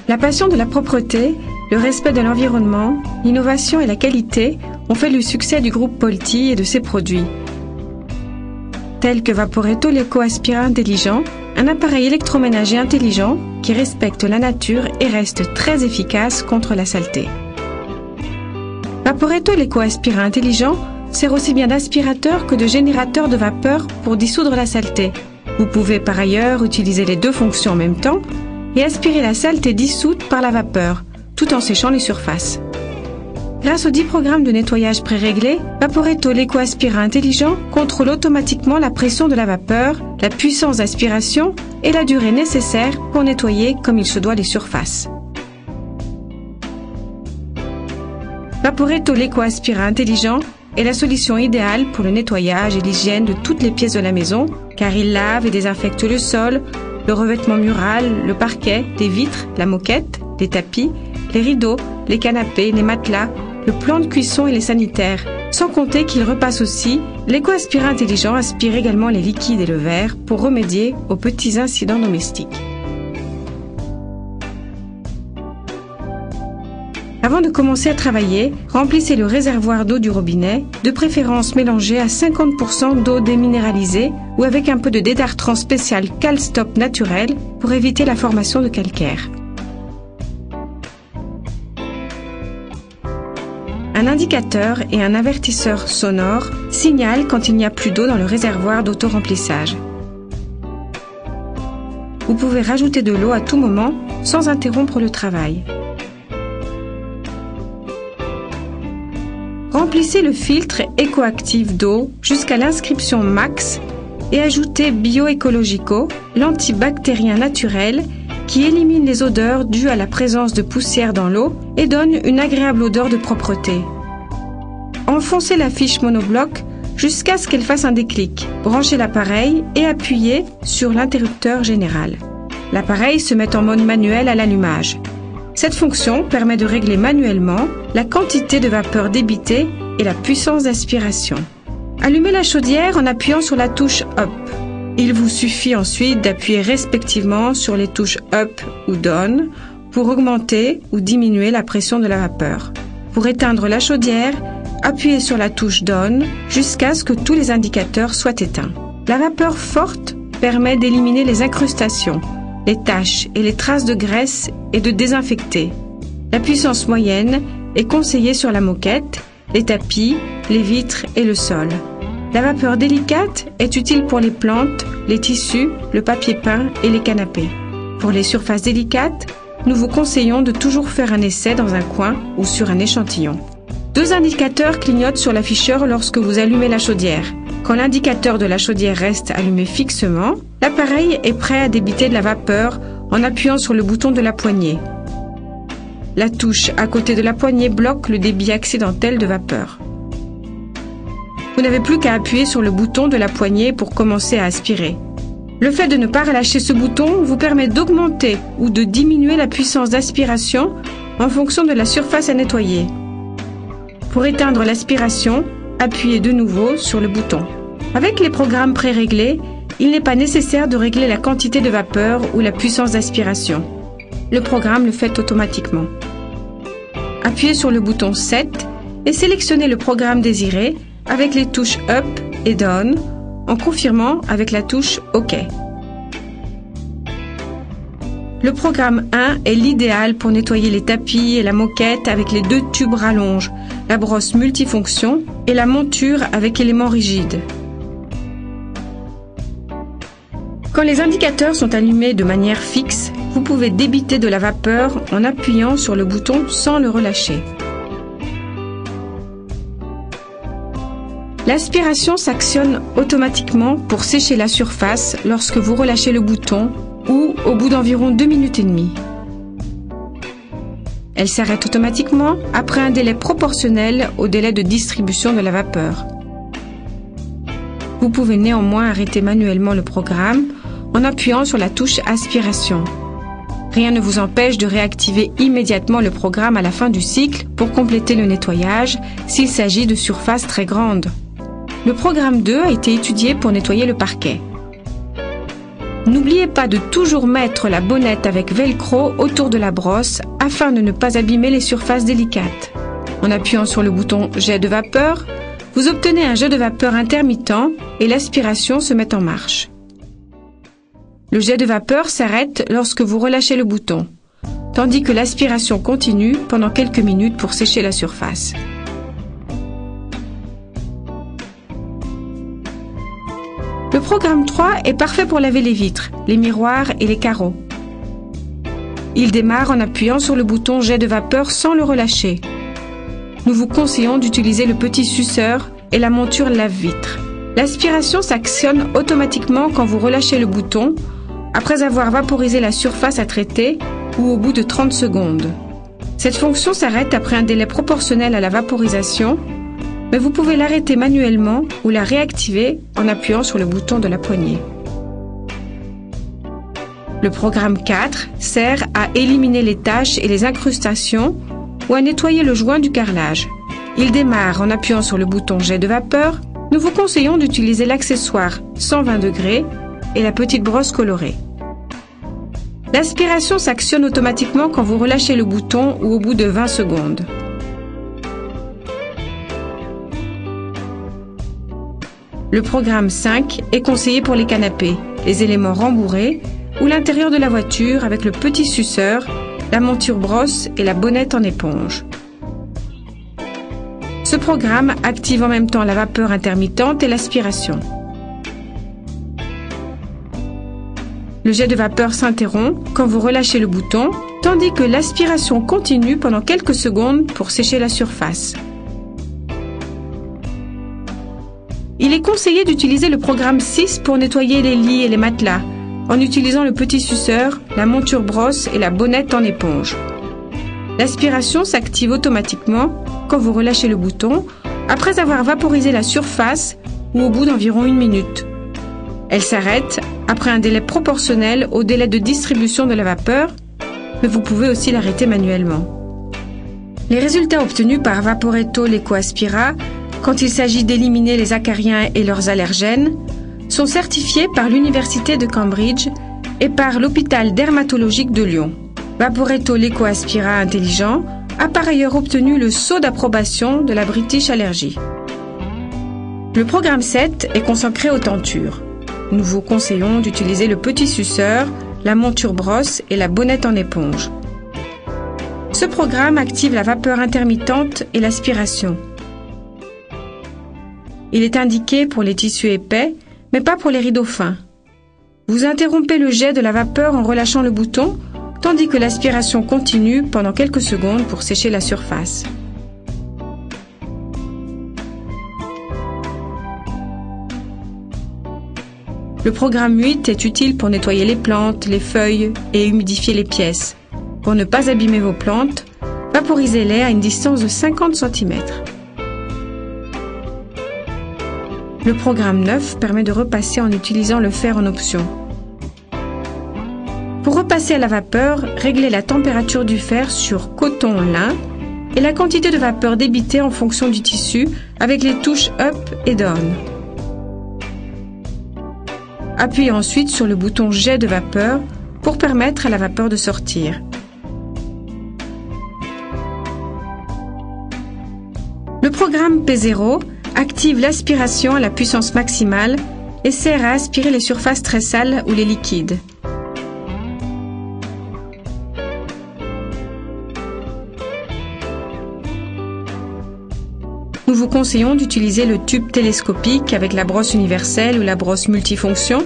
La passion de la propreté, le respect de l'environnement, l'innovation et la qualité ont fait le succès du groupe Polti et de ses produits. Tels que Vaporetto l'éco-aspirant intelligent, un appareil électroménager intelligent qui respecte la nature et reste très efficace contre la saleté. Vaporetto l'éco-aspirant intelligent sert aussi bien d'aspirateur que de générateur de vapeur pour dissoudre la saleté. Vous pouvez par ailleurs utiliser les deux fonctions en même temps et aspirer la saleté dissoute par la vapeur, tout en séchant les surfaces. Grâce aux 10 programmes de nettoyage pré-réglés, Vaporetto l'éco-aspirant intelligent contrôle automatiquement la pression de la vapeur, la puissance d'aspiration et la durée nécessaire pour nettoyer comme il se doit les surfaces. Vaporetto l'éco-aspirant intelligent est la solution idéale pour le nettoyage et l'hygiène de toutes les pièces de la maison, car il lave et désinfecte le sol, le revêtement mural, le parquet, les vitres, la moquette, les tapis, les rideaux, les canapés, les matelas, le plan de cuisson et les sanitaires. Sans compter qu'il repasse aussi, l'éco-aspirant intelligent aspire également les liquides et le verre pour remédier aux petits incidents domestiques. Avant de commencer à travailler, remplissez le réservoir d'eau du robinet, de préférence mélangé à 50% d'eau déminéralisée ou avec un peu de détartrant spécial Calstop naturel pour éviter la formation de calcaire. Un indicateur et un avertisseur sonore signalent quand il n'y a plus d'eau dans le réservoir d'auto-remplissage. Vous pouvez rajouter de l'eau à tout moment sans interrompre le travail. Remplissez le filtre EcoActive d'eau jusqu'à l'inscription Max et ajoutez BioEcologico, l'antibactérien naturel qui élimine les odeurs dues à la présence de poussière dans l'eau et donne une agréable odeur de propreté. Enfoncez la fiche monobloc jusqu'à ce qu'elle fasse un déclic. Branchez l'appareil et appuyez sur l'interrupteur général. L'appareil se met en mode manuel à l'allumage. Cette fonction permet de régler manuellement la quantité de vapeur débitée et la puissance d'aspiration. Allumez la chaudière en appuyant sur la touche Up. Il vous suffit ensuite d'appuyer respectivement sur les touches Up ou Down pour augmenter ou diminuer la pression de la vapeur. Pour éteindre la chaudière, appuyez sur la touche Down jusqu'à ce que tous les indicateurs soient éteints. La vapeur forte permet d'éliminer les incrustations, les taches et les traces de graisse et de désinfecter. La puissance moyenne est conseillée sur la moquette, les tapis, les vitres et le sol. La vapeur délicate est utile pour les plantes, les tissus, le papier peint et les canapés. Pour les surfaces délicates, nous vous conseillons de toujours faire un essai dans un coin ou sur un échantillon. 2 indicateurs clignotent sur l'afficheur lorsque vous allumez la chaudière. Quand l'indicateur de la chaudière reste allumé fixement, l'appareil est prêt à débiter de la vapeur en appuyant sur le bouton de la poignée. La touche à côté de la poignée bloque le débit accidentel de vapeur. Vous n'avez plus qu'à appuyer sur le bouton de la poignée pour commencer à aspirer. Le fait de ne pas relâcher ce bouton vous permet d'augmenter ou de diminuer la puissance d'aspiration en fonction de la surface à nettoyer. Pour éteindre l'aspiration, appuyez de nouveau sur le bouton. Avec les programmes pré-réglés, il n'est pas nécessaire de régler la quantité de vapeur ou la puissance d'aspiration. Le programme le fait automatiquement. Appuyez sur le bouton Set et sélectionnez le programme désiré avec les touches Up et Down en confirmant avec la touche OK. Le programme 1 est l'idéal pour nettoyer les tapis et la moquette avec les 2 tubes rallonge, la brosse multifonction et la monture avec éléments rigides. Quand les indicateurs sont allumés de manière fixe, vous pouvez débiter de la vapeur en appuyant sur le bouton sans le relâcher. L'aspiration s'actionne automatiquement pour sécher la surface lorsque vous relâchez le bouton ou au bout d'environ 2 minutes et demie. Elle s'arrête automatiquement après un délai proportionnel au délai de distribution de la vapeur. Vous pouvez néanmoins arrêter manuellement le programme en appuyant sur la touche aspiration. Rien ne vous empêche de réactiver immédiatement le programme à la fin du cycle pour compléter le nettoyage s'il s'agit de surfaces très grandes. Le programme 2 a été étudié pour nettoyer le parquet. N'oubliez pas de toujours mettre la bonnette avec velcro autour de la brosse afin de ne pas abîmer les surfaces délicates. En appuyant sur le bouton jet de vapeur, vous obtenez un jet de vapeur intermittent et l'aspiration se met en marche. Le jet de vapeur s'arrête lorsque vous relâchez le bouton, tandis que l'aspiration continue pendant quelques minutes pour sécher la surface. Le programme 3 est parfait pour laver les vitres, les miroirs et les carreaux. Il démarre en appuyant sur le bouton jet de vapeur sans le relâcher. Nous vous conseillons d'utiliser le petit suceur et la monture lave-vitre. L'aspiration s'actionne automatiquement quand vous relâchez le bouton, après avoir vaporisé la surface à traiter ou au bout de 30 secondes. Cette fonction s'arrête après un délai proportionnel à la vaporisation, mais vous pouvez l'arrêter manuellement ou la réactiver en appuyant sur le bouton de la poignée. Le programme 4 sert à éliminer les taches et les incrustations ou à nettoyer le joint du carrelage. Il démarre en appuyant sur le bouton jet de vapeur. Nous vous conseillons d'utiliser l'accessoire 120 degrés et la petite brosse colorée. L'aspiration s'actionne automatiquement quand vous relâchez le bouton ou au bout de 20 secondes. Le programme 5 est conseillé pour les canapés, les éléments rembourrés ou l'intérieur de la voiture avec le petit suceur, la monture brosse et la bonnette en éponge. Ce programme active en même temps la vapeur intermittente et l'aspiration. Le jet de vapeur s'interrompt quand vous relâchez le bouton, tandis que l'aspiration continue pendant quelques secondes pour sécher la surface. Il est conseillé d'utiliser le programme 6 pour nettoyer les lits et les matelas, en utilisant le petit suceur, la monture brosse et la bonnette en éponge. L'aspiration s'active automatiquement quand vous relâchez le bouton, après avoir vaporisé la surface ou au bout d'environ 1 minute. Elle s'arrête après un délai proportionnel au délai de distribution de la vapeur, mais vous pouvez aussi l'arrêter manuellement. Les résultats obtenus par Vaporetto l'Ecoaspira, quand il s'agit d'éliminer les acariens et leurs allergènes, sont certifiés par l'Université de Cambridge et par l'hôpital dermatologique de Lyon. Vaporetto l'Ecoaspira intelligent a par ailleurs obtenu le sceau d'approbation de la British Allergy. Le programme 7 est consacré aux tentures. Nous vous conseillons d'utiliser le petit suceur, la monture brosse et la bonnette en éponge. Ce programme active la vapeur intermittente et l'aspiration. Il est indiqué pour les tissus épais, mais pas pour les rideaux fins. Vous interrompez le jet de la vapeur en relâchant le bouton, tandis que l'aspiration continue pendant quelques secondes pour sécher la surface. Le programme 8 est utile pour nettoyer les plantes, les feuilles et humidifier les pièces. Pour ne pas abîmer vos plantes, vaporisez-les à une distance de 50 cm. Le programme 9 permet de repasser en utilisant le fer en option. Pour repasser à la vapeur, réglez la température du fer sur coton-lin et la quantité de vapeur débitée en fonction du tissu avec les touches Up et Down. Appuyez ensuite sur le bouton jet de vapeur pour permettre à la vapeur de sortir. Le programme P0 active l'aspiration à la puissance maximale et sert à aspirer les surfaces très sales ou les liquides. Nous vous conseillons d'utiliser le tube télescopique avec la brosse universelle ou la brosse multifonction,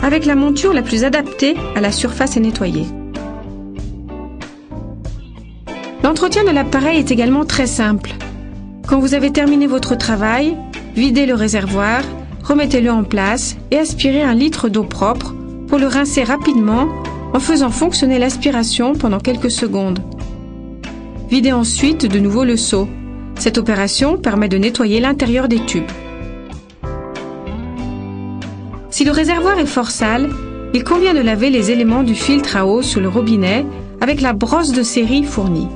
avec la monture la plus adaptée à la surface à nettoyer. L'entretien de l'appareil est également très simple. Quand vous avez terminé votre travail, videz le réservoir, remettez-le en place et aspirez 1 litre d'eau propre pour le rincer rapidement en faisant fonctionner l'aspiration pendant quelques secondes. Videz ensuite de nouveau le seau. Cette opération permet de nettoyer l'intérieur des tubes. Si le réservoir est fort sale, il convient de laver les éléments du filtre à eau sur le robinet avec la brosse de série fournie.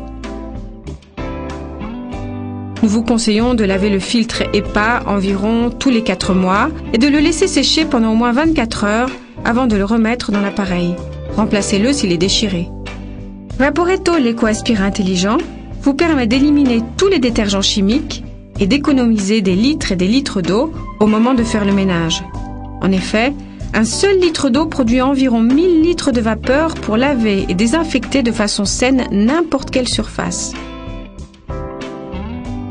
Nous vous conseillons de laver le filtre EPA environ tous les 4 mois et de le laisser sécher pendant au moins 24 heures avant de le remettre dans l'appareil. Remplacez-le s'il est déchiré. Vaporetto l'éco-aspirant intelligent vous permet d'éliminer tous les détergents chimiques et d'économiser des litres et des litres d'eau au moment de faire le ménage. En effet, un seul litre d'eau produit environ 1000 litres de vapeur pour laver et désinfecter de façon saine n'importe quelle surface.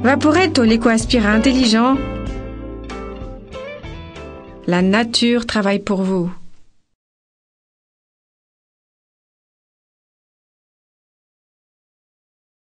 Vaporetto l'éco-aspirant intelligent. La nature travaille pour vous.